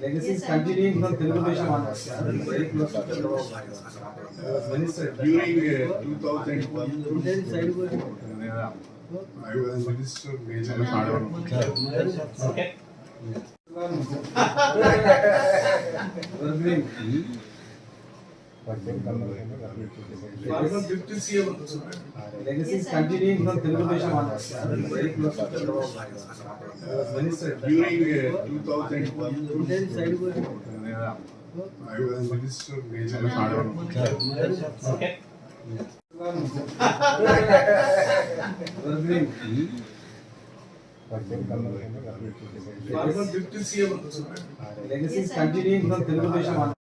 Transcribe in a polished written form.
Legacy is continuing from Telugu onwards. Very close to Chandrababu Naidu. Minister during 2001. I was minister major Okay. Legacy is continuing from Telugu onwards. Very close to Chandrababu Naidu. Minister during 2001. I was minister major Okay. Legacy is continuing from Telugu onwards.